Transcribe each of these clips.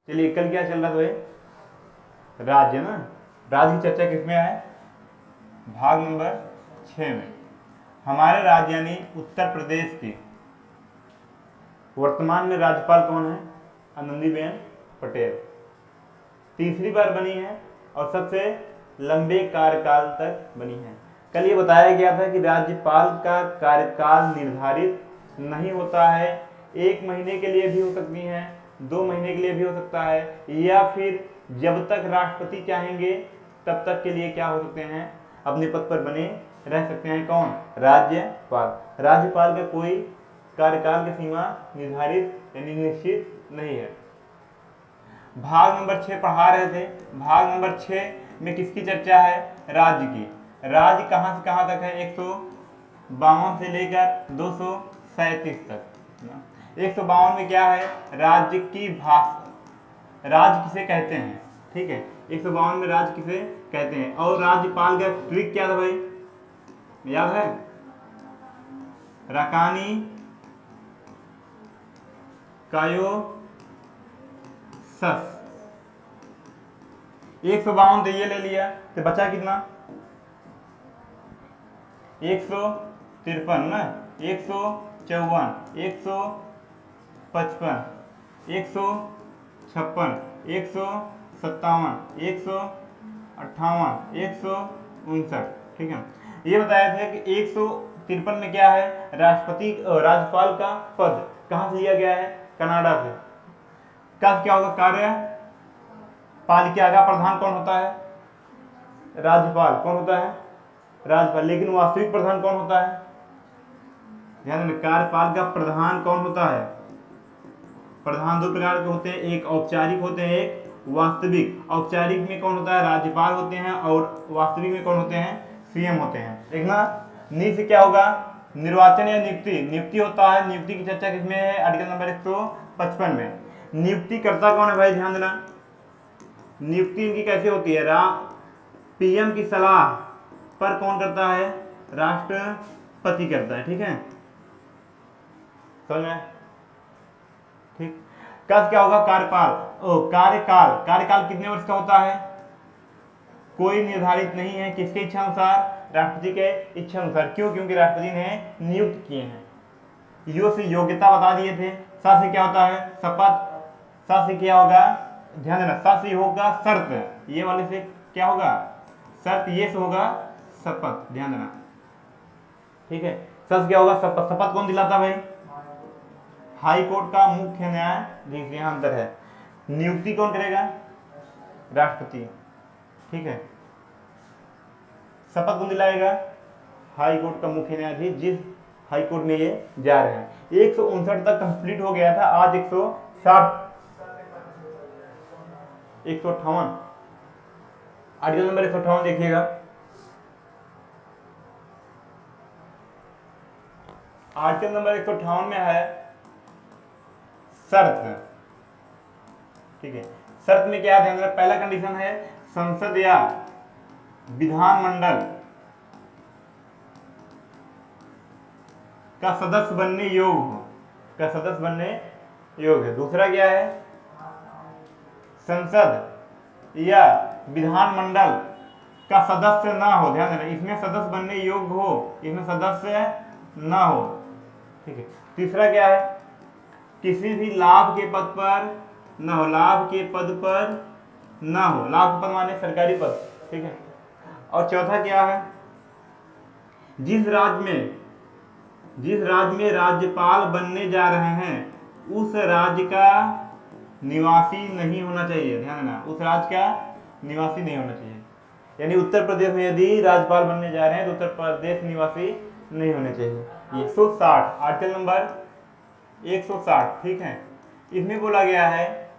चलिए कल क्या चल रहा था भाई, राज्य ना। राज्य की चर्चा किसमें है, भाग नंबर 6 में। हमारे राज्य यानी उत्तर प्रदेश की वर्तमान में राज्यपाल कौन है, आनंदीबेन पटेल। तीसरी बार बनी है और सबसे लंबे कार्यकाल तक बनी है। कल ये बताया गया था कि राज्यपाल का कार्यकाल निर्धारित नहीं होता है, 1 महीने के लिए भी हो सकती है, 2 महीने के लिए भी हो सकता है, या फिर जब तक राष्ट्रपति चाहेंगे तब तक के लिए क्या हो सकते हैं, अपने पद पर बने रह सकते हैं। कौन, राज्यपाल। राज्यपाल का कोई कार्यकाल की सीमा निर्धारित यानी निश्चित नहीं है। भाग नंबर 6 पढ़ा रहे थे। भाग नंबर 6 में किसकी चर्चा है, राज्य की। राज्य कहां से कहां तक है, 152 से लेकर 237 तक। 152 में क्या है, राज्य की भाषा, राज्य किसे कहते हैं, ठीक है। 152 में राज्य किसे कहते हैं, और राज्यपाल का ट्रिक क्या था भाई, याद है, रकानी कायो सस। 152 तो ये ले लिया, तो बचा कितना, 153 ना, 154, 155, 156, 157, 158, 159, ठीक है। ये बताया था कि 153 में क्या है, राष्ट्रपति राज्यपाल का पद कहां से लिया गया है, कनाडा से। कब क्या होगा, कार्य पालिका का प्रधान कौन होता है, राज्यपाल। कौन होता है, राज्यपाल। लेकिन वास्तविक प्रधान कौन होता है, ध्यान रखना, कार्यपाल का प्रधान कौन होता है। प्रधान 2 प्रकार के होते हैं, एक औपचारिक होते हैं, एक वास्तविक। औपचारिक में कौन होता है, राज्यपाल होते हैं, और वास्तविक में कौन होते हैं, सीएम होते हैं। देखना, नी से क्या होगा, निर्वाचन या नियुक्ति। नियुक्ति होता है, नियुक्ति की चर्चा किसमें है, आर्टिकल नंबर 155 में। नियुक्ति करता कौन है भाई, ध्यान देना, नियुक्ति इनकी कैसे होती है, पीएम की सलाह पर कौन करता है, राष्ट्रपति करता है, ठीक है, समझ में, ठीक। कब क्या होगा, कार्यकाल, कार्यकाल, कार्यकाल कितने वर्ष का होता है, कोई निर्धारित नहीं है, किसके इच्छा अनुसार, राष्ट्रपति के इच्छा अनुसार। क्यों, क्योंकि राष्ट्रपति ने नियुक्त किए हैं। यो से योग्यता बता दिए थे। सा से क्या होता है, शपथ। सा से क्या होगा, ध्यान देना, सा से होगा शर्त, ये वाले से क्या होगा, शर्त, ये से होगा शपथ, ध्यान देना, ठीक है। सा से क्या होगा, शपथ। शपथ कौन दिलाता भाई, हाई कोर्ट का मुख्य न्यायाधीश, यहां अंतर है। नियुक्ति कौन करेगा, राष्ट्रपति, ठीक है। शपथ कौन दिलाएगा, हाई कोर्ट का मुख्य न्यायाधीश, जिस हाई कोर्ट में ये जा रहे हैं। 159 तक कंप्लीट हो गया था, आज 160, 158, आर्टिकल नंबर 158 देखिएगा। आर्टिकल नंबर 158 में है शर्त, ठीक है। शर्त में क्या ध्यान रखना, पहला कंडीशन है संसद या विधानमंडल का सदस्य बनने योग्य हो, का सदस्य बनने योग्य है। दूसरा क्या है, संसद या विधानमंडल का सदस्य ना हो, ध्यान देना, इसमें सदस्य बनने योग्य हो, इसमें सदस्य ना हो, ठीक है। तीसरा क्या है, किसी भी लाभ के पद पर न हो, लाभ के पद पर ना हो, लाभ के पद माने सरकारी पद, ठीक है। और चौथा क्या है, जिस राज्य में राज्यपाल बनने जा रहे हैं उस राज्य का निवासी नहीं होना चाहिए, ध्यान देना, उस राज्य का निवासी नहीं होना चाहिए। यानी उत्तर प्रदेश में यदि राज्यपाल बनने जा रहे हैं तो उत्तर प्रदेश निवासी नहीं होने चाहिए। 160, आर्टिकल नंबर 160, ठीक है। इसमें बोला गया है,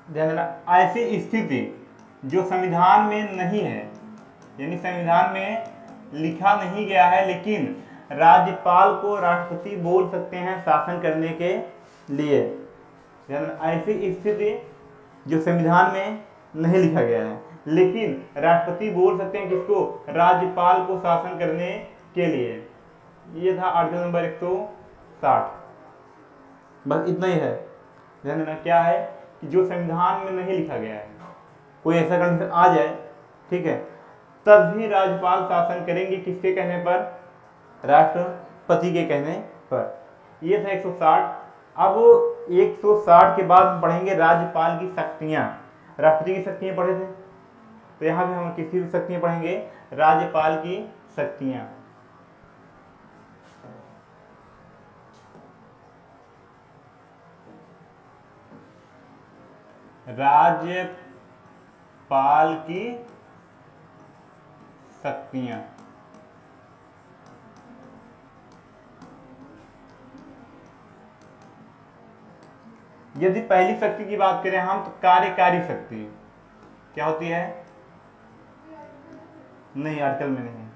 ध्यान देना, ऐसी स्थिति जो संविधान में नहीं है, यानी संविधान में लिखा नहीं गया है, लेकिन राज्यपाल को राष्ट्रपति बोल सकते हैं शासन करने के लिए। ऐसी स्थिति जो संविधान में नहीं लिखा गया है, लेकिन राष्ट्रपति बोल सकते हैं किसको, राज्यपाल को शासन करने के लिए। ये था आर्टिकल नंबर 160, बस इतना ही है। ध्यान देना क्या है कि जो संविधान में नहीं लिखा गया है, कोई ऐसा कंडीशन आ जाए, ठीक है, तब भी राज्यपाल शासन करेंगे किसके कहने पर? राष्ट्रपति के कहने पर। ये था 160। अब 160 के बाद हम पढ़ेंगे राज्यपाल की शक्तियां। राष्ट्रपति की शक्तियां पढ़े थे, तो यहाँ भी हम किसकी शक्तियां पढ़ेंगे? राज्यपाल की शक्तियां। राज्यपाल की शक्तियां। यदि पहली शक्ति की बात करें हम, तो कार्यकारी शक्ति क्या होती है? नहीं, आर्टिकल में नहीं।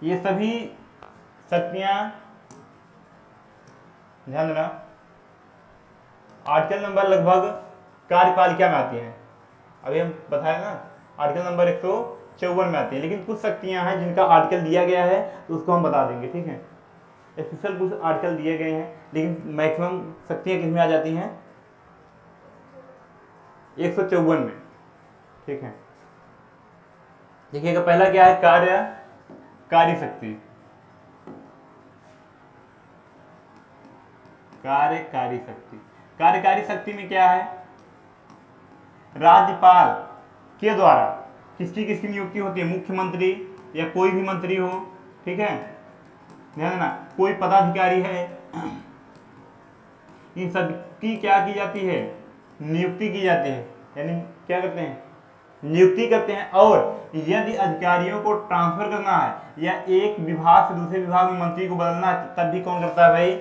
ये सभी शक्तियां ध्यान देना, आर्टिकल नंबर लगभग कार्यपालिका में आती हैं। अभी हम बताया ना, आर्टिकल नंबर 154 में आती है, लेकिन कुछ शक्तियां हैं जिनका आर्टिकल दिया गया है, तो उसको हम बता देंगे, ठीक है। स्पेशल कुछ आर्टिकल दिए गए हैं, लेकिन मैक्सिमम शक्तियां किसमें आ जाती हैं? 154 में, ठीक है। देखिएगा, पहला क्या है? कार्यकारी शक्ति। कार्यकारी शक्ति, कार्यकारी शक्ति में क्या है? राज्यपाल के द्वारा किसकी किसकी नियुक्ति होती है? मुख्यमंत्री या कोई भी मंत्री हो, ठीक है, ध्यान देना, कोई पदाधिकारी है, इन सब की क्या की जाती है? नियुक्ति की जाती है। यानी क्या करते हैं? नियुक्ति करते हैं। और यदि अधिकारियों को ट्रांसफर करना है या एक विभाग से दूसरे विभाग में मंत्री को बदलना है, तब भी कौन करता है भाई?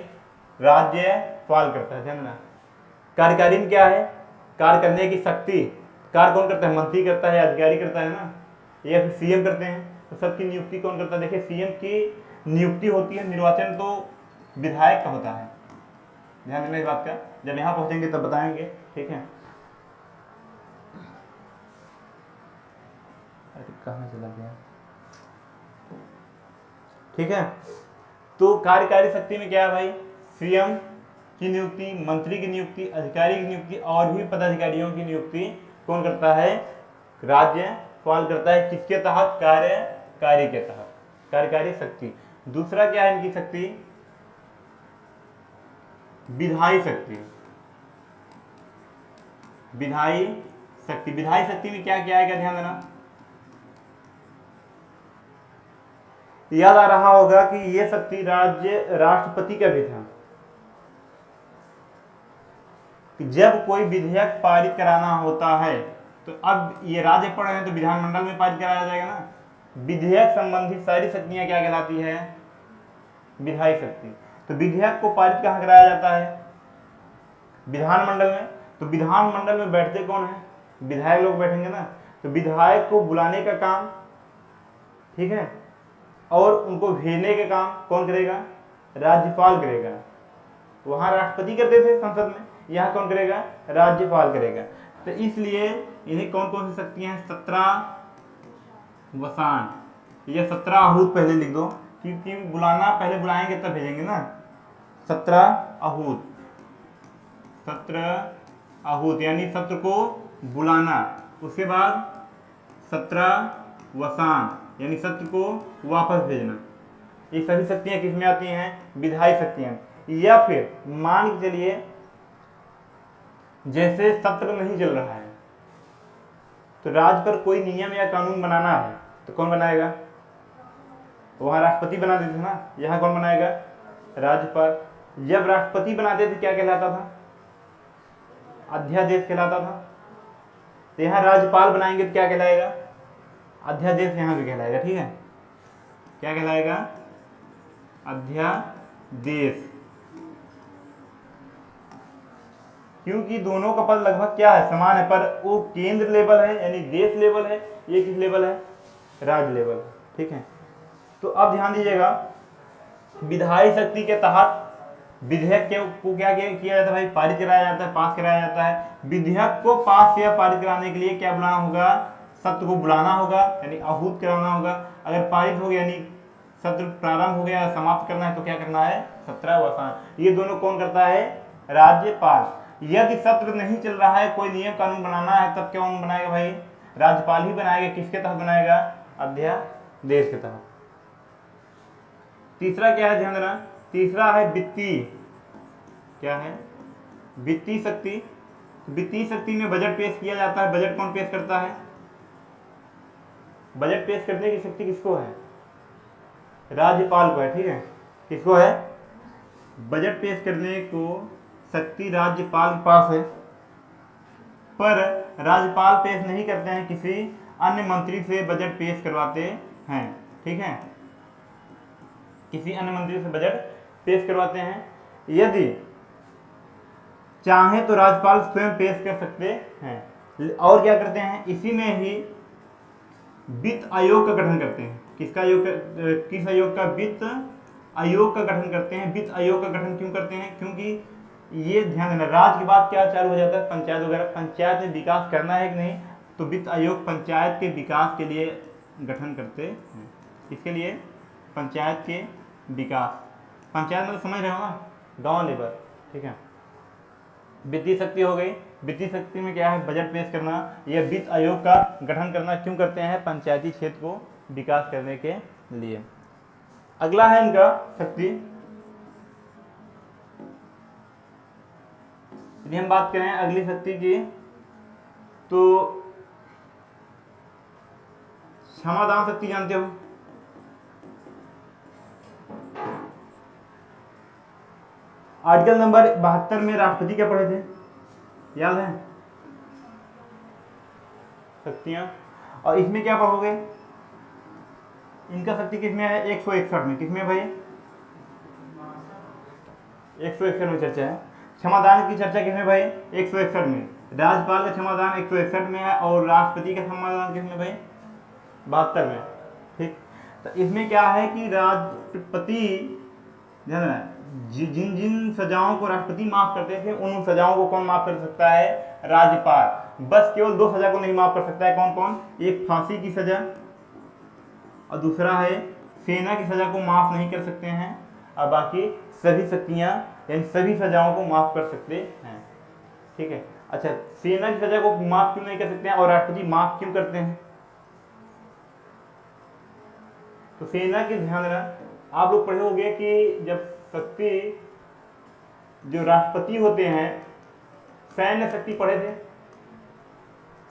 राज्यपाल करता है। ध्यान देना, कार्यकारी में क्या है? कार्य करने की शक्ति। कार्य कौन करता है? मंत्री करता है, अधिकारी करता है ना, या फिर सीएम करते हैं। तो सबकी नियुक्ति कौन करता है? देखिए, सीएम की नियुक्ति होती है, निर्वाचन तो विधायक का होता है। ध्यान देना इस बात का, जब यहाँ पहुंचेंगे तब बताएंगे, ठीक है। कहाँ चला गया? ठीक है, तो कार्यकारी शक्ति में क्या है भाई? सीएम की नियुक्ति, मंत्री की नियुक्ति, अधिकारी की नियुक्ति और भी पदाधिकारियों की नियुक्ति कौन करता है? राज्यपाल करता है। किसके तहत? कार्यकारी के तहत, कार्यकारी शक्ति। दूसरा क्या है इनकी शक्ति? विधायी शक्ति। विधायी शक्ति, विधायी शक्ति में क्या क्या आएगा? ध्यान देना, याद आ रहा होगा कि ये शक्ति राष्ट्रपति का भी था। जब कोई विधेयक पारित कराना होता है, तो अब ये राज्य पढ़ रहे हैं तो विधानमंडल में पारित कराया जाएगा ना। विधेयक संबंधी सारी शक्तियां क्या कहलाती है? विधायी शक्ति। तो विधेयक को पारित कहाँ कराया जाता है? विधानमंडल में। तो विधानमंडल में बैठते कौन है? विधायक लोग बैठेंगे ना। तो विधायक को बुलाने का काम, ठीक है, और उनको भेजने का काम कौन करेगा? राज्यपाल करेगा। वहां राष्ट्रपति करते थे संसद में, यहाँ कौन करेगा? राज्यपाल करेगा। तो इसलिए इन्हें कौन कौन सी शक्तियां हैं? 17 वसान या 17 आहूत पहले लिख दो, क्योंकि बुलाना पहले बुलाएंगे तब भेजेंगे ना। 17 आहूत, 17 आहूत यानी सत्र को बुलाना। उसके बाद 17 वसान यानी सत्र को वापस भेजना। ये सभी शक्तियां किसमें आती हैं? विधायी शक्तियां। या फिर मान के चलिए, जैसे सत्र नहीं चल रहा है, तो राज्य पर कोई नियम या कानून बनाना है, तो कौन बनाएगा? वहां राष्ट्रपति बना देते ना, यहाँ कौन बनाएगा? राज्यपाल। जब राष्ट्रपति बनाते थे क्या कहलाता था? अध्यादेश कहलाता था। तो यहाँ राज्यपाल बनाएंगे तो क्या कहलाएगा? अध्यादेश। यहाँ भी कहलाएगा, ठीक है, क्या कहलाएगा? अध्यादेश। क्योंकि दोनों का पद लगभग क्या है? समान है, पर वो केंद्र लेवल है यानी देश लेवल है, ये किस लेवल है? राज्य लेवल, ठीक है। तो अब ध्यान दीजिएगा, विधायी शक्ति के तहत विधेयक को क्या किया जाता है भाई? पारित कराया जाता है, पास कराया जाता है। विधेयक को पास या पारित कराने के लिए क्या बुलाना होगा? सत्र को बुलाना होगा, यानी आहूत कराना होगा। अगर पारित हो गया यानी सत्र प्रारंभ हो गया, समाप्त करना है, तो क्या करना है? 17 वसान। ये दोनों कौन करता है? राज्यपाल। यदि सत्र नहीं चल रहा है, कोई नियम कानून बनाना है, तब कौन बनाएगा भाई? राज्यपाल ही बनाएगा। किसके तहत बनाएगा? अध्यादेश के तहत। तीसरा क्या है, ध्यान देना, तीसरा है वित्तीय, क्या है? वित्तीय शक्ति। वित्तीय शक्ति में बजट पेश किया जाता है। बजट कौन पेश करता है? बजट पेश करने की शक्ति किसको है? राज्यपाल को है, ठीक है। किसको है? बजट पेश करने को शक्ति राज्यपाल के पास है, पर राज्यपाल पेश नहीं करते हैं, किसी अन्य मंत्री से बजट पेश करवाते हैं, ठीक है। किसी अन्य मंत्री से बजट पेश करवाते हैं। यदि चाहे तो राज्यपाल स्वयं पेश कर सकते हैं। और क्या करते हैं? इसी में ही वित्त आयोग का गठन करते हैं। किसका आयोग? किस आयोग का? वित्त आयोग का गठन करते हैं। वित्त आयोग का गठन क्यों करते हैं? क्योंकि ये ध्यान देना, राज्य के बाद क्या चालू हो जाता है? पंचायत वगैरह। पंचायत में विकास करना है कि नहीं, तो वित्त आयोग पंचायत के विकास के लिए गठन करते हैं। किसके लिए? पंचायत के विकास। पंचायत मतलब समझ रहे हो ना, गांव लेवल, ठीक है। वित्तीय शक्ति हो गई। वित्तीय शक्ति में क्या है? बजट पेश करना। यह वित्त आयोग का गठन करना क्यों करते हैं? पंचायती क्षेत्र को विकास करने के लिए। अगला है इनका शक्ति। यदि हम बात करें अगली शक्ति की, तो क्षमादान शक्ति जानते हो? आर्टिकल नंबर 72 में राष्ट्रपति क्या पढ़े थे, याद है? शक्तियां। और इसमें क्या पढ़ोगे? इनका शक्ति किसमें है? 161 में। किसमें भाई? 161 में चर्चा है। क्षमादान की चर्चा किसमें भाई? 161 में। राज्यपाल का क्षमादान 161 में है, और राष्ट्रपति का क्षमादान किसमें भाई? 72 में, ठीक। तो इसमें क्या है कि राष्ट्रपति जिन जिन सजाओं को राष्ट्रपति माफ करते थे, उन सजाओं को कौन माफ कर सकता है? राज्यपाल। बस केवल 2 सजा को नहीं माफ कर सकता है। कौन कौन? एक फांसी की सजा, और दूसरा है सेना की सजा को माफ नहीं कर सकते हैं, और बाकी सभी शक्तियां यानी सभी सजाओं को माफ कर सकते हैं, ठीक है। अच्छा, सेना की सजा को माफ क्यों नहीं कर सकते हैं और राष्ट्रपति माफ क्यों करते हैं? तो सेना की ध्यान देना, आप लोग पढ़े होंगे कि जब शक्ति जो राष्ट्रपति होते हैं, सैन्य शक्ति पढ़े थे,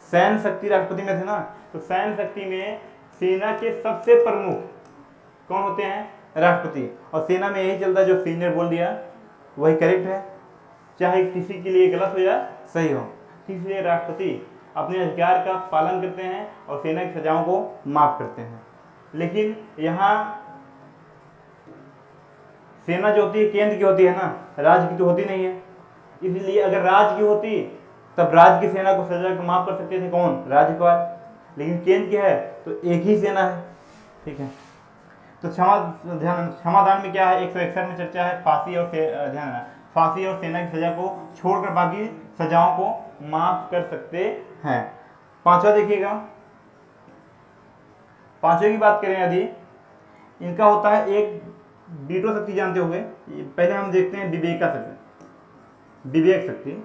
सैन्य शक्ति राष्ट्रपति में थे ना, तो सैन्य शक्ति में सेना के सबसे प्रमुख कौन होते हैं? राष्ट्रपति। और सेना में यही चलता है, जो सीनियर बोल दिया वही करेक्ट है, चाहे किसी के लिए गलत हो या सही हो। इसलिए राष्ट्रपति अपने अधिकार का पालन करते हैं और सेना की सजाओं को माफ करते हैं। लेकिन यहाँ सेना जो होती है केंद्र की होती है ना, राज्य की तो होती नहीं है। इसलिए अगर राज्य की होती तब राज्य की सेना को सजा को माफ कर सकते थे कौन? राज्यपाल। लेकिन केंद्र की है तो एक ही सेना है, ठीक है। तो क्षमादान में क्या है? 161 में चर्चा है फांसी और ध्यान, फांसी और सेना की सजा को छोड़कर बाकी सजाओं को माफ कर सकते हैं। पांचवा देखिएगा, पांचवे की बात करें यदि, इनका होता है एक वीटो शक्ति, जानते होंगे। पहले हम देखते हैं विवेका शक्ति, विवेक शक्ति,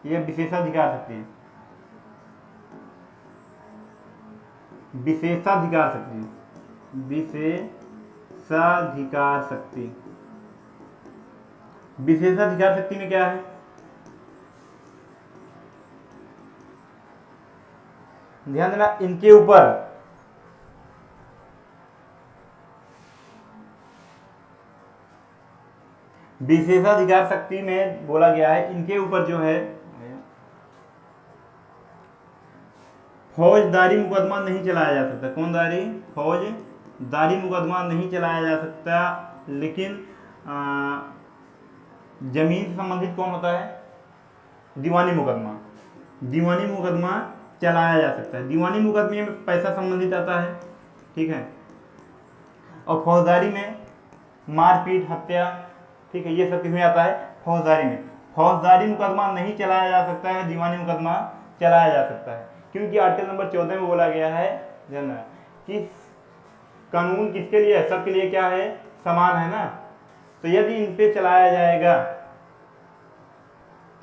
यह विशेषाधिकार शक्ति है। विशेषाधिकार शक्ति, विशेषाधिकार शक्ति। विशेषाधिकार शक्ति में क्या है? ध्यान देना, इनके ऊपर विशेषाधिकार शक्ति में बोला गया है, इनके ऊपर जो है फौजदारी मुकदमा नहीं चलाया जा सकता। कौन दारी? फौजदारी मुकदमा नहीं चलाया जा सकता। लेकिन जमीन से संबंधित कौन होता है? दीवानी मुकदमा। दीवानी मुकदमा चलाया जा सकता है। दीवानी मुकदमे में पैसा संबंधित आता है, ठीक है। और फौजदारी में मारपीट, हत्या, ठीक है, ये सब किसमें आता है? फौजदारी में। फौजदारी मुकदमा नहीं चलाया जा सकता है, दीवानी मुकदमा चलाया जा सकता है। क्योंकि आर्टिकल नंबर 14 में बोला गया है कि कानून किसके लिए है? सबके लिए क्या है? समान है ना। तो यदि इन पे चलाया जाएगा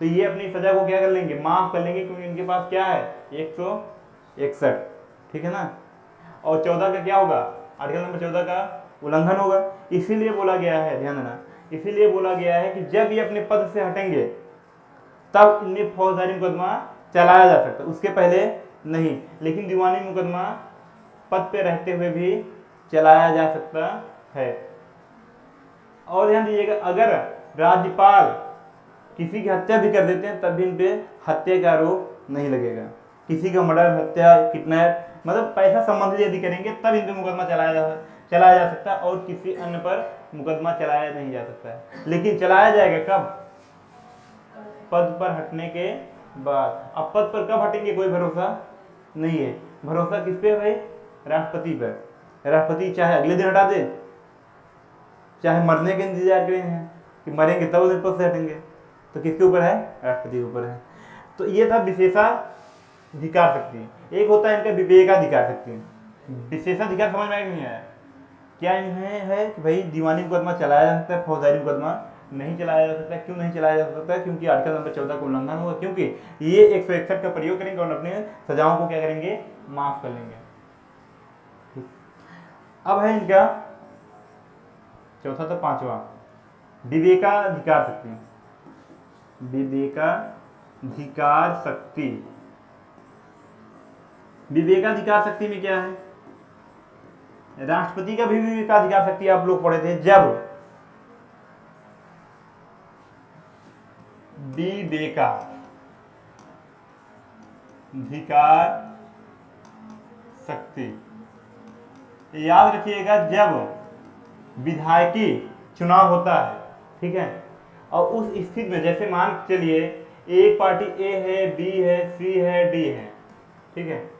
तो ये अपनी सजा को क्या कर लेंगे, माफ कर लेंगे, क्योंकि इनके पास क्या है 161, ठीक है ना। और 14 का क्या होगा, आर्टिकल नंबर 14 का उल्लंघन होगा। इसीलिए बोला गया है, ध्यान देना, इसीलिए बोला गया है कि जब ये अपने पद से हटेंगे तब इनमें फौजदारी मुकदमा चलाया जा सकता है, उसके पहले नहीं। लेकिन दीवानी मुकदमा पद पे रहते हुए भी चलाया जा सकता है। और ध्यान दीजिएगा, अगर राज्यपाल किसी की हत्या भी कर देते हैं तब भी इन पे हत्या का आरोप नहीं लगेगा। किसी का मर्डर, हत्या, किडनैप, मतलब पैसा संबंधी यदि करेंगे तब इन पे मुकदमा चलाया जा सकता है, और किसी अन्य पर मुकदमा चलाया नहीं जा सकता है। लेकिन चलाया जाएगा कब, पद पर हटने के बाद। अब पद पर कब हटेंगे कोई भरोसा नहीं है। भरोसा किस पे है भाई, राष्ट्रपति पर। राष्ट्रपति चाहे अगले दिन हटा दे, चाहे मरने के इंतजार करें कि मरेंगे तब उन्हें पद से हटेंगे, तो किसके ऊपर है, राष्ट्रपति के ऊपर है। तो ये था विशेषाधिकार शक्ति। एक होता है इनका विवेकाधिकार शक्ति। विशेषाधिकार समझ में नहीं आया क्या इन्हें है कि भाई दीवानी मुकदमा चलाया जा सकता है, फौजदारी मुकदमा नहीं चलाया जा सकता। क्यों नहीं चलाया जा सकता है, क्योंकि आर्टिकल नंबर 14 का उल्लंघन होगा, क्योंकि ये 161 का प्रयोग करेंगे और अपने सजाओं को क्या करेंगे, माफ कर लेंगे। अब है इनका चौथा था, पांचवा विवेकाधिकार शक्ति। विवेकाधिकार शक्ति, विवेकाधिकार शक्ति में क्या है, राष्ट्रपति का भी विवेकाधिकार शक्ति आप लोग पढ़े थे, जब विवेकाधिकार शक्ति, याद रखिएगा, जब विधायकी चुनाव होता है, ठीक है, और उस स्थिति में जैसे मान चलिए एक पार्टी ए है, बी है, सी है, डी है, ठीक है,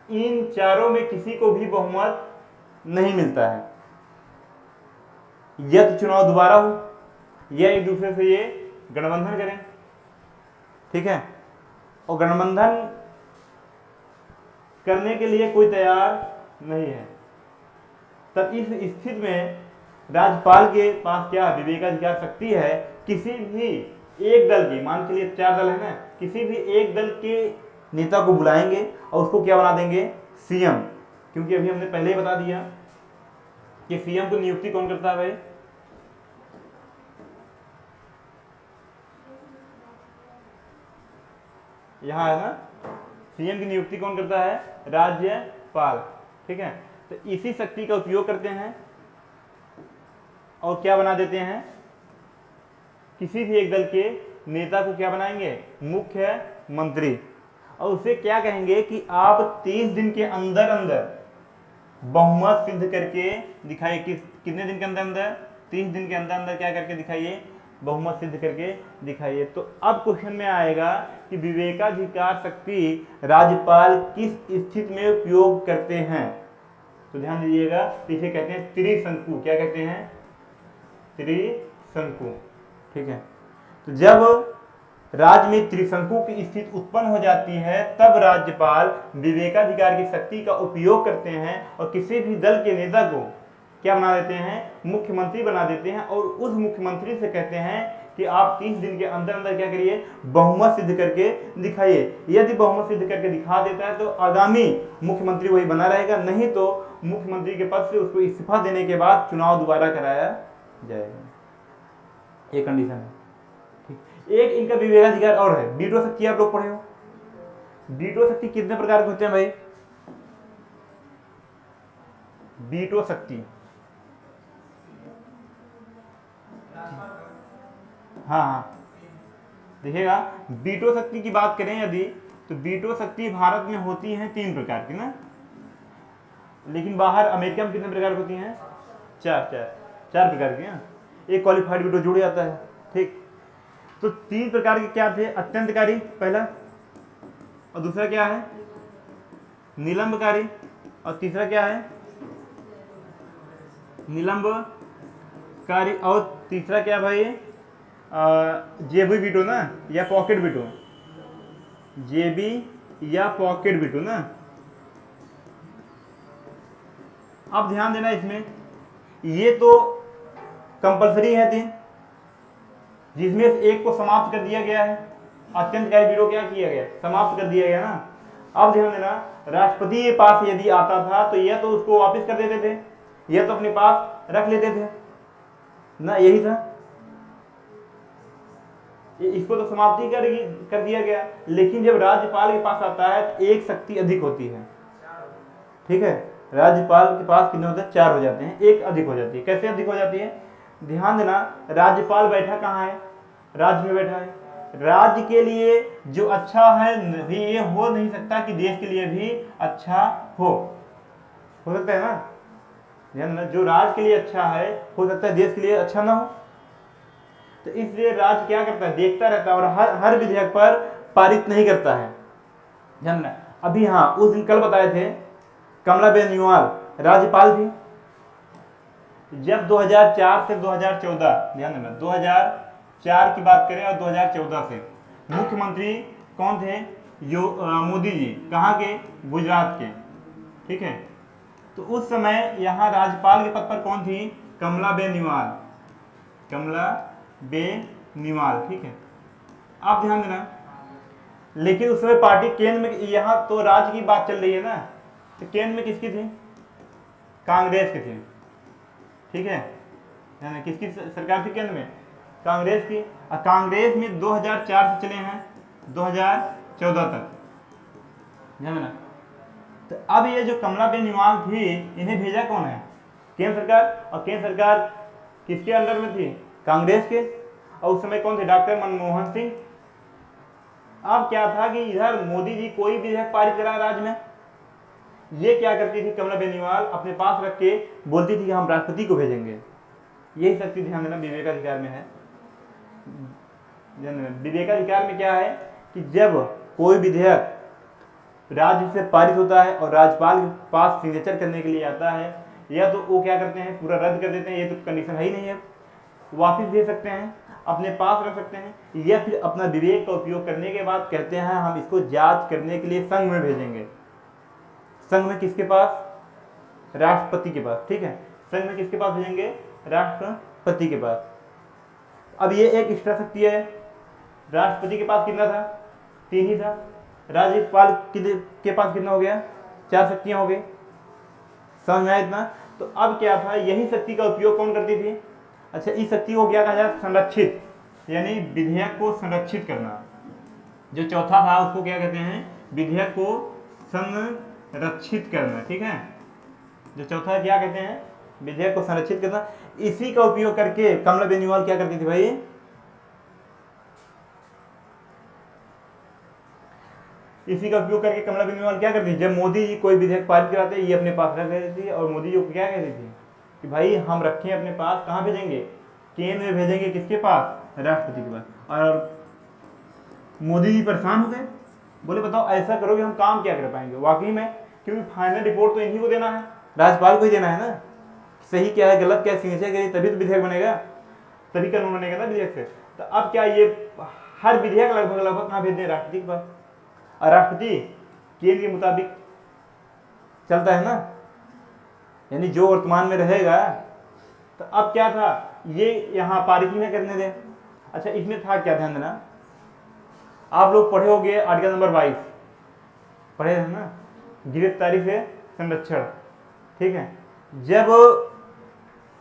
इन चारों में किसी को भी बहुमत नहीं मिलता है, या तो चुनाव दोबारा हो या एक दूसरे से ये गठबंधन करें, ठीक है, और गठबंधन करने के लिए कोई तैयार नहीं है, तब इस स्थिति में राज्यपाल के पास क्या विवेकाधिकार शक्ति है, किसी भी एक दल की, मान के लिए 4 दल है ना, किसी भी एक दल के नेता को बुलाएंगे और उसको क्या बना देंगे, सीएम। क्योंकि अभी हमने पहले ही बता दिया कि सीएम को नियुक्ति कौन करता है भाई, यहां है ना, सीएम की नियुक्ति कौन करता है, राज्यपाल, ठीक है। तो इसी शक्ति का उपयोग करते हैं और क्या बना देते हैं, किसी भी एक दल के नेता को क्या बनाएंगे, मुख्यमंत्री, और उसे क्या कहेंगे कि आप 30 दिन के अंदर अंदर बहुमत सिद्ध करके दिखाइए। कितने दिन के अंदर अंदर, 30 दिन के अंदर अंदर क्या करके दिखाइए, बहुमत सिद्ध करके दिखाइए। तो अब क्वेश्चन में आएगा कि विवेकाधिकार शक्ति राज्यपाल किस स्थिति में उपयोग करते हैं, तो ध्यान दीजिएगा, इसे कहते हैं त्रिशंकु। क्या कहते हैं, त्रिशंकु, ठीक है। तो जब राज्य में त्रिशंकु की स्थिति उत्पन्न हो जाती है तब राज्यपाल विवेकाधिकार की शक्ति का उपयोग करते हैं और किसी भी दल के नेता को क्या बना देते हैं, मुख्यमंत्री बना देते हैं, और उस मुख्यमंत्री से कहते हैं कि आप 30 दिन के अंदर अंदर क्या करिए, बहुमत सिद्ध करके दिखाइए। यदि बहुमत सिद्ध करके दिखा देता है तो आगामी मुख्यमंत्री वही बना रहेगा, नहीं तो मुख्यमंत्री के पद से उसको इस्तीफा देने के बाद चुनाव दोबारा कराया जाएगा। ये कंडीशन है, ठीक। एक इनका विवेकाधिकार और है, वीटो शक्ति। आप लोग पढ़े हो, वीटो शक्ति कितने प्रकार के होते हैं भाई, वीटो शक्ति, हाँ, देखिएगा, वीटो शक्ति की बात करें यदि, तो वीटो शक्ति भारत में होती है 3 प्रकार की ना, लेकिन बाहर अमेरिका में कितने प्रकार की होती हैं, 4 प्रकार की हैं। एक क्वालिफाइड वीटो जुड़ जाता है, ठीक। तो 3 प्रकार के क्या थे, अत्यंतकारी पहला, और दूसरा क्या है, निलंबकारी, और तीसरा क्या है, निलंबकारी, और तीसरा क्या भाई, जेबी वीटो ना, या पॉकेट वीटो, जेबी या पॉकेट वीटो ना। अब ध्यान देना इसमें, ये तो कंपलसरी है 3, जिसमें से एक को समाप्त कर दिया गया है, अत्यंतकारी विरोध क्या किया गया, समाप्त कर दिया गया ना। अब ध्यान देना, राष्ट्रपति के पास यदि आता था तो यह तो उसको वापस कर देते थे, यह तो अपने पास रख लेते थे ना, यही था, इसको तो समाप्ति कर दिया गया। लेकिन जब राज्यपाल के पास आता है तो एक शक्ति अधिक होती है, ठीक है, राज्यपाल के पास कितने होते हैं, 4 हो जाते हैं, एक अधिक हो जाती है। कैसे अधिक हो जाती है, ध्यान देना, राज्यपाल बैठा कहाँ है, राज्य में बैठा है। राज्य के लिए जो अच्छा है भी ये हो नहीं सकता कि देश के लिए भी अच्छा हो सकता है ना, ध्यान देना, जो राज्य के लिए अच्छा है हो सकता है देश के लिए अच्छा ना हो। तो इसलिए राज्य क्या करता है, देखता रहता है और हर विधेयक पर पारित नहीं करता है, ध्यान देना। अभी हाँ, उस दिन कल बताए थे कमलाबेन न्यूआल राज्यपाल थी। जब 2004 से 2014, ध्यान देना, 2004 की बात करें और 2014 से मुख्यमंत्री कौन थे, मोदी जी, कहाँ के, गुजरात के, ठीक है। तो उस समय यहाँ राज्यपाल के पद पर कौन थी, कमलाबेन न्यूआल, ठीक है। आप ध्यान देना, लेकिन उस समय पार्टी केंद्र में, यहाँ तो राज्य की बात चल रही है ना, तो केंद्र में किसकी थी, कांग्रेस की थी, ठीक है, किसकी सरकार थी केंद्र में, कांग्रेस की। और कांग्रेस में 2004 से चले हैं 2014 तक, ध्यान देना। तो अब ये जो कमलाबेन न्यूआल थी, इन्हें भेजा कौन है, केंद्र सरकार, और केंद्र सरकार किसके अंडर में थी, कांग्रेस के, और उस समय कौन थे, डॉक्टर मनमोहन सिंह। अब क्या था कि इधर मोदी जी कोई विधेयक पारित करा राज्य में, ये क्या करती थी, कमलाबेन न्यूआल अपने पास रख के बोलती थी कि हम राष्ट्रपति को भेजेंगे। यही शक्ति, ध्यान देना, विवेकाधिकार में है। विवेकाधिकार में क्या है कि जब कोई विधेयक राज्य से पारित होता है और राज्यपाल के पास सिग्नेचर करने के लिए आता है, या तो वो क्या करते हैं, पूरा रद्द कर देते हैं, ये तो कंडीशन है ही नहीं है, वापस दे सकते हैं, अपने पास रख सकते हैं, या फिर अपना विवेक का उपयोग करने के बाद कहते हैं हम इसको जांच करने के लिए संघ में भेजेंगे। संघ में किसके पास, राष्ट्रपति के पास, ठीक है, संघ में किसके पास भेजेंगे, राष्ट्रपति के पास। अब ये एक एक्स्ट्रा शक्ति है, राष्ट्रपति के पास कितना था, 3 ही था, राज्यपाल के पास कितना हो गया, 4 शक्तियां हो गई, समझ में आया इतना। तो अब क्या था, यही शक्ति का उपयोग कौन करती थी, अच्छा, इस शक्ति को क्या कहा जाए, संरक्षित, यानी विधेयक को संरक्षित करना। जो चौथा था उसको क्या कहते हैं, विधेयक को संरक्षित करना, ठीक है। जो चौथा क्या कहते हैं, विधेयक को संरक्षित करना। इसी का उपयोग करके कमलाबेन न्यूआल क्या करती थी भाई, इसी का उपयोग करके कमलाबेन न्यूआल क्या करती थी, जब मोदी जी कोई विधेयक पारित कराते ये अपने पास रख देती थी, और मोदी जी को क्या कहती थी कि भाई हम रखें अपने पास, कहाँ भेजेंगे, केंद्र में भेजेंगे, किसके पास, राष्ट्रपति के पास। और मोदी जी परेशान हो गए, बोले बताओ ऐसा करोगे हम काम क्या कर पाएंगे वाकई में, क्योंकि फाइनल रिपोर्ट तो इन्हीं को देना है, राज्यपाल को ही देना है ना, सही क्या है गलत क्या है, सिग्नेचर करिए तभी तो विधेयक बनेगा, तभी कानून बनेगा ना विधेयक से। तो अब क्या, ये हर विधेयक लगभग कहाँ भेज दें, राष्ट्रपति के पास, और राष्ट्रपति केंद्र के मुताबिक चलता है ना, यानी जो वर्तमान में रहेगा। तो अब क्या था, ये यहाँ पारित ही में करने दें। अच्छा, इसमें था क्या, ध्यान देना, आप लोग पढ़े होंगे आर्टिकल नंबर 22, पढ़े हैं ना, गिरफ्तारी से संरक्षण, ठीक है। जब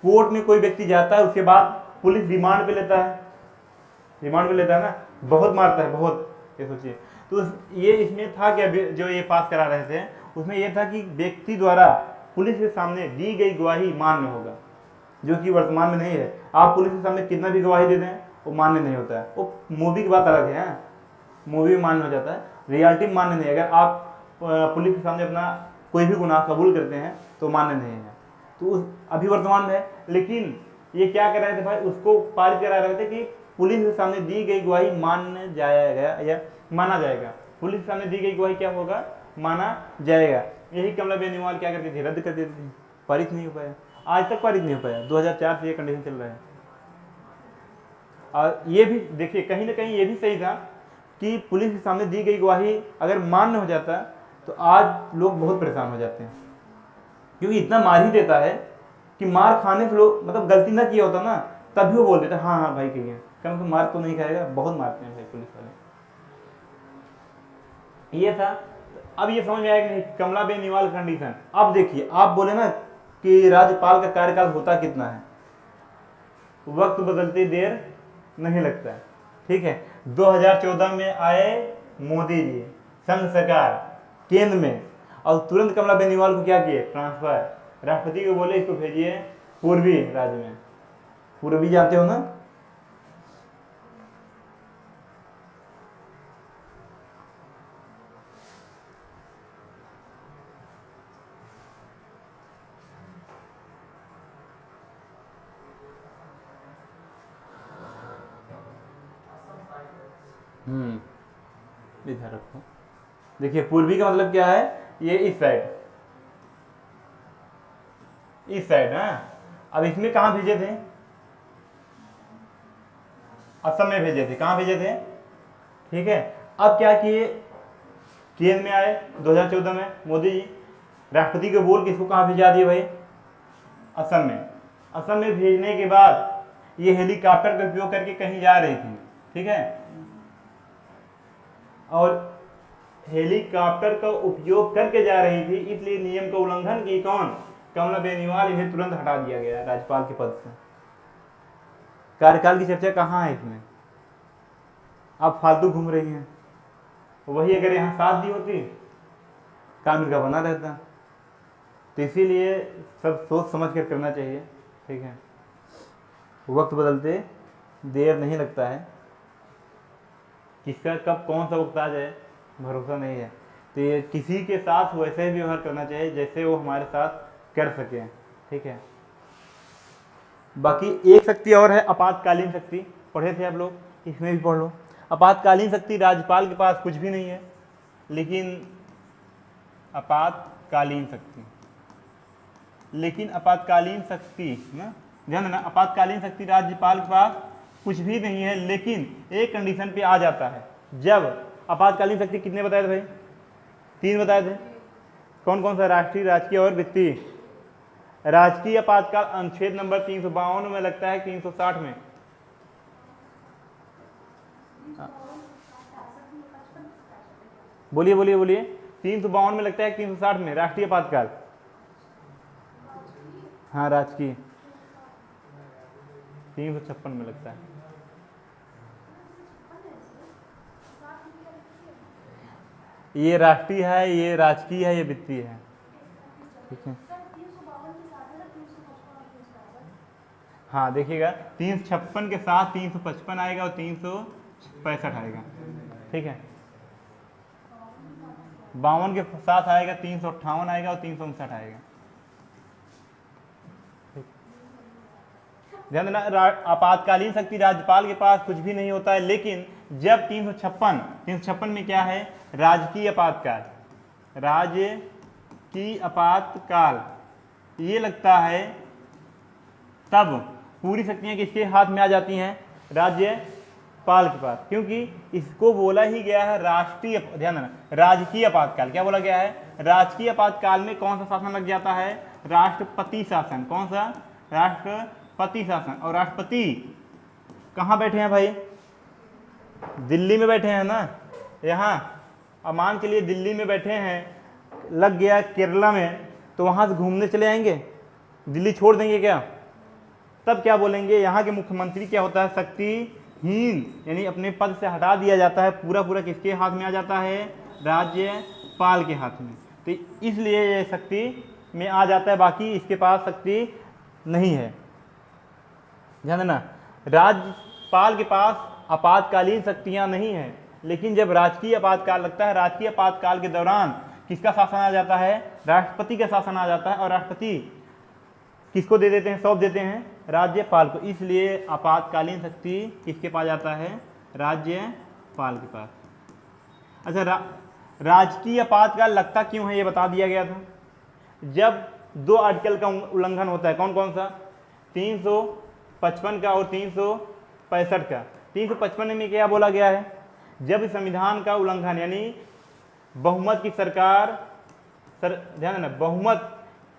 कोर्ट में कोई व्यक्ति जाता है उसके बाद पुलिस रिमांड पे लेता है ना, बहुत मारता है, बहुत, ये सोचिए। तो ये इसमें था क्या, जो ये पास करा रहे थे उसमें ये था कि व्यक्ति द्वारा पुलिस के सामने दी गई गवाही मान्य होगा, जो कि वर्तमान में नहीं है। आप पुलिस के सामने कितना भी गवाही दे दें वो मान्य नहीं होता है, वो मूवी की बात अलग है, मूवी में मान्य हो जाता है, रियलिटी में मान्य नहीं। अगर आप पुलिस के सामने अपना कोई भी गुनाह कबूल करते हैं तो मान्य नहीं है, तो अभी वर्तमान में है। लेकिन ये क्या कर रहे थे भाई, उसको पारित करा रहे थे कि पुलिस के सामने दी गई गवाही माना जाएगा, पुलिस के सामने दी गई गवाही क्या होगा, माना जाएगा। यही कमलाबेन न्यूआल क्या करती थी, रद्द कर देती थी, पारित नहीं हो पाया, आज तक पारित नहीं हो पाया, 2004 से ये कंडीशन चल रहा है। और ये भी देखिए, कहीं ना कहीं ये भी सही था कि पुलिस के सामने दी गई गवाही अगर मान्य हो जाता तो आज लोग बहुत परेशान हो जाते हैं, क्योंकि इतना मार ही देता है कि मार खाने से लोग, मतलब गलती ना किया होता ना, तभी वो बोल देता हाँ भाई कहिए, कम से मार तो नहीं खाएगा, बहुत मारते हैं भाई पुलिस वाले। ये था। अब ये समझ में आया कि नहीं कमला बेनीवाल कंडीशन। अब देखिए आप बोले ना कि राज्यपाल का कार्यकाल होता कितना है, वक्त बदलते देर नहीं लगता है, ठीक है। 2014 में आए मोदी जी, संघ सरकार केंद्र में, और तुरंत कमला बेनीवाल को क्या किए, ट्रांसफर। राष्ट्रपति को बोले इसको भेजिए पूर्वी राज्य में। पूर्वी जानते हो ना, इधर रखो। देखिए पूर्वी का मतलब क्या है, ये इस साइड, इस साइड है। अब इसमें कहाँ भेजे थे, असम में भेजे थे। कहाँ भेजे थे, ठीक है। अब क्या किए, केंद्र में आए 2014 में मोदी जी, राष्ट्रपति को बोल किसको कहाँ भेजा दिए भाई, असम में। असम में भेजने के बाद ये हेलीकॉप्टर का उपयोग करके कहीं जा रही थी, ठीक है। और हेलीकॉप्टर का उपयोग करके जा रही थी, इसलिए नियम का उल्लंघन की कौन, कमला बेनीवाल। इन्हें तुरंत हटा दिया गया राज्यपाल के पद से। कार्यकाल की चर्चा कहाँ है इसमें, आप फालतू घूम रही हैं। वही अगर यहाँ साथ दी होती काम का बना रहता। तो इसीलिए सब सोच समझ कर करना चाहिए, ठीक है। वक्त बदलते देर नहीं लगता है, किसका कब कौन सा वक्त आ जाए भरोसा नहीं है। तो ये किसी के साथ वैसे ही व्यवहार करना चाहिए जैसे वो हमारे साथ कर सके, ठीक है। बाकी एक शक्ति और है, आपातकालीन शक्ति, पढ़े थे आप लोग, इसमें भी पढ़ लो। आपातकालीन शक्ति, राज्यपाल के पास कुछ भी नहीं है, लेकिन आपातकालीन शक्ति, लेकिन आपातकालीन शक्ति ना, ध्यान देना, आपातकालीन शक्ति राज्यपाल के पास कुछ भी नहीं है, लेकिन एक कंडीशन पे आ जाता है। जब आपातकालीन शक्ति कितने बताए थे भाई, 3 बताए थे। कौन कौन सा, राष्ट्रीय, राजकीय और वित्तीय। राजकीय आपातकाल अनुच्छेद नंबर 352 में लगता है, 360 में, बोलिए बोलिए बोलिए, 352 में लगता है, 360 में राष्ट्रीय आपातकाल। हाँ राजकीय 356 में लगता है। ये राष्ट्रीय है, ये राजकीय है, ये वित्तीय है, ठीक है। हाँ देखिएगा, 356 के साथ 355 आएगा और 365 आएगा, ठीक है। 52 के साथ आएगा 358 आएगा और 359 आएगा। ध्यान देना, आपातकालीन शक्ति राज्यपाल के पास कुछ भी नहीं होता है, लेकिन जब 356 में क्या है, राजकीय आपातकाल, राज्य की आपातकाल ये लगता है, तब पूरी शक्तियां किसके हाथ में आ जाती हैं, राज्यपाल के पास, क्योंकि इसको बोला ही गया है राष्ट्रीय, ध्यान देना, राजकीय आपातकाल। क्या बोला गया है, राजकीय आपातकाल में कौन सा शासन लग जाता है, राष्ट्रपति शासन। कौन सा, राष्ट्रपति शासन। और राष्ट्रपति कहाँ बैठे हैं भाई, दिल्ली में बैठे हैं ना, यहाँ अमान के लिए दिल्ली में बैठे हैं, लग गया केरला में, तो वहाँ से घूमने चले आएंगे, दिल्ली छोड़ देंगे क्या, तब क्या बोलेंगे, यहाँ के मुख्यमंत्री क्या होता है, शक्तिहीन, यानी अपने पद से हटा दिया जाता है, पूरा पूरा किसके हाथ में आ जाता है, राज्यपाल के हाथ में। तो इसलिए ये शक्ति में आ जाता है, बाकी इसके पास शक्ति नहीं है। ध्यान देना, राज्यपाल के पास आपातकालीन शक्तियां नहीं है, लेकिन जब राजकीय आपातकाल लगता है, राजकीय आपातकाल के दौरान किसका शासन आ जाता है, राष्ट्रपति का शासन आ जाता है, और राष्ट्रपति किसको दे देते हैं, सौंप देते हैं राज्यपाल को। इसलिए आपातकालीन शक्ति किसके पास जाता है, राज्यपाल के पास। अच्छा, राजकीय आपातकाल लगता क्यों है ये बता दिया गया था। जब 2 आर्टिकल का उल्लंघन होता है, कौन कौन सा, 355 का और 365 का। 355 में क्या बोला गया है, जब संविधान का उल्लंघन, यानी बहुमत की सरकार, ध्यान देना, बहुमत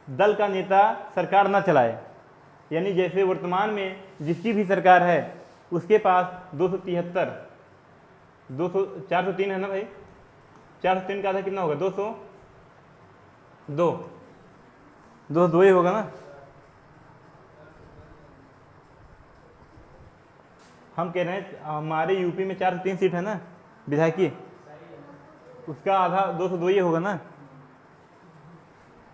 दल का नेता सरकार न चलाए, यानी जैसे वर्तमान में जिसकी भी सरकार है, उसके पास 273, 200, 403 है ना भाई, 403 का आधा कितना होगा, 202, 202 ही होगा ना। हम कह रहे हैं हमारे यूपी में 403 सीट है ना विधायकी, उसका आधा 202 ही होगा ना।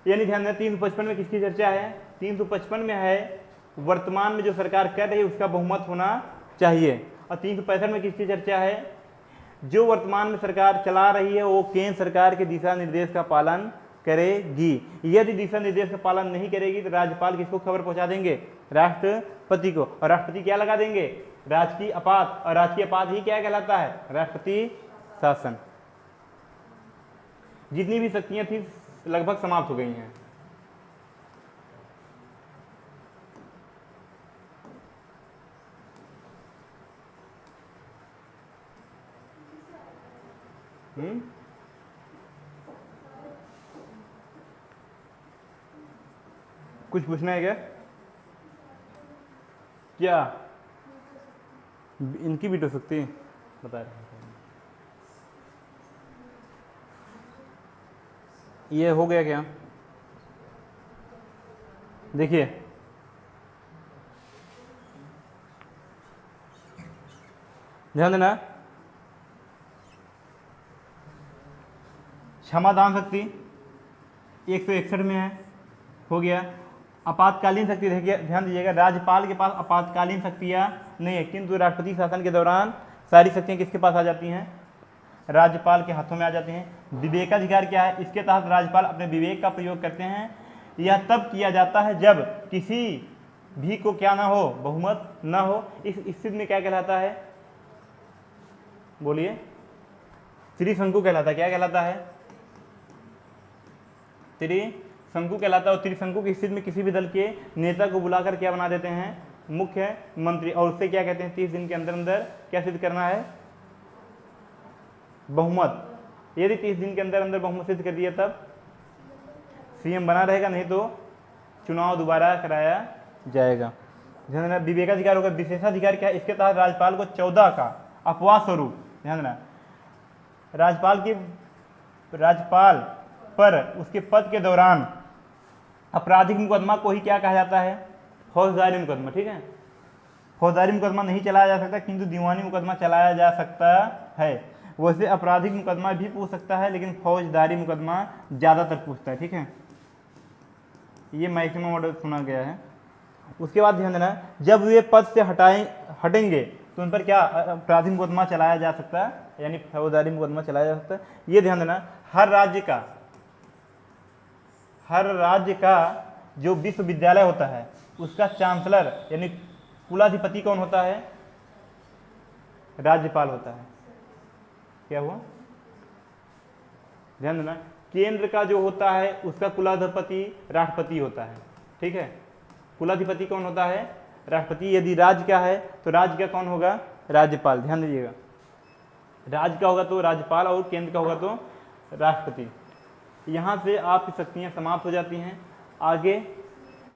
यानी ध्यान दें 355 में किसकी चर्चा है, 355 में है वर्तमान में जो सरकार कर रही है उसका बहुमत होना चाहिए, और 365 में किसकी चर्चा है, जो वर्तमान में सरकार चला रही है वो केंद्र सरकार के दिशा निर्देश का पालन करेगी। यदि दिशा निर्देश का पालन नहीं करेगी तो राज्यपाल किसको खबर पहुंचा देंगे, राष्ट्रपति को, और राष्ट्रपति क्या लगा देंगे, राजकीय आपात, और राजकीय आपात ही क्या कहलाता है, राष्ट्रपति शासन। जितनी भी शक्तियां थी लगभग समाप्त हो गई हैं। कुछ पूछना है क्या इनकी भी तो सकती है, बता रहे ये हो गया क्या, देखिए ध्यान देना, क्षमादान शक्ति 161 में है, हो गया। आपातकालीन शक्ति देखिए, ध्यान दीजिएगा, राज्यपाल के पास आपातकालीन शक्तियां नहीं है, किंतु राष्ट्रपति शासन के दौरान सारी शक्तियां किसके पास आ जाती हैं, राज्यपाल के हाथों में आ जाती हैं। विवेकाधिकार क्या है, इसके तहत राज्यपाल अपने विवेक का प्रयोग करते हैं। यह तब किया जाता है जब किसी भी को क्या ना हो, बहुमत ना हो। इस स्थिति में क्या कहलाता है, बोलिए, त्रिशंकु कहलाता है। क्या कहलाता है, त्रिशंकु कहलाता है। और त्रिशंकु की स्थिति में किसी भी दल के नेता को बुलाकर क्या बना देते हैं, मुख्यमंत्री, और उससे क्या कहते हैं 30 दिन के अंदर अंदर क्या सिद्ध करना है, बहुमत। यदि 30 दिन के अंदर अंदर बहुमत सिद्ध कर दिया तब सीएम बना रहेगा, नहीं तो चुनाव दोबारा कराया जाएगा। ध्यान देना, विवेकाधिकार होगा। विशेषाधिकार क्या है, इसके तहत राज्यपाल को 14 का अपवाद स्वरूप, ध्यान देना, राज्यपाल पर उसके पद के दौरान आपराधिक मुकदमा को ही क्या कहा जाता है, फौजदारी मुकदमा। ठीक है, फौजदारी मुकदमा नहीं चलाया जा सकता, किंतु दीवानी मुकदमा चलाया जा सकता है। वैसे आपराधिक मुकदमा भी पूछ सकता है, लेकिन फौजदारी मुकदमा ज़्यादातर पूछता है। ठीक है, ये मैक्सिमम ऑर्डर सुना गया है। उसके बाद ध्यान देना, जब वे पद से हटेंगे तो उन पर क्या आपराधिक मुकदमा चलाया जा सकता है, यानी फौजदारी मुकदमा चलाया जा सकता है। ये ध्यान देना, हर राज्य का जो विश्वविद्यालय होता है उसका चांसलर यानी कुलाधिपति कौन होता है, राज्यपाल होता है। क्या हुआ, ध्यान देना, केंद्र का जो होता है उसका कुलाधिपति राष्ट्रपति होता है। ठीक है, कुलाधिपति कौन होता है, राष्ट्रपति। यदि राज्य का है तो राज्य का कौन होगा, राज्यपाल। ध्यान दीजिएगा, राज्य का होगा तो राज्यपाल और केंद्र का होगा तो राष्ट्रपति। यहाँ से आपकी शक्तियाँ समाप्त हो जाती हैं। आगे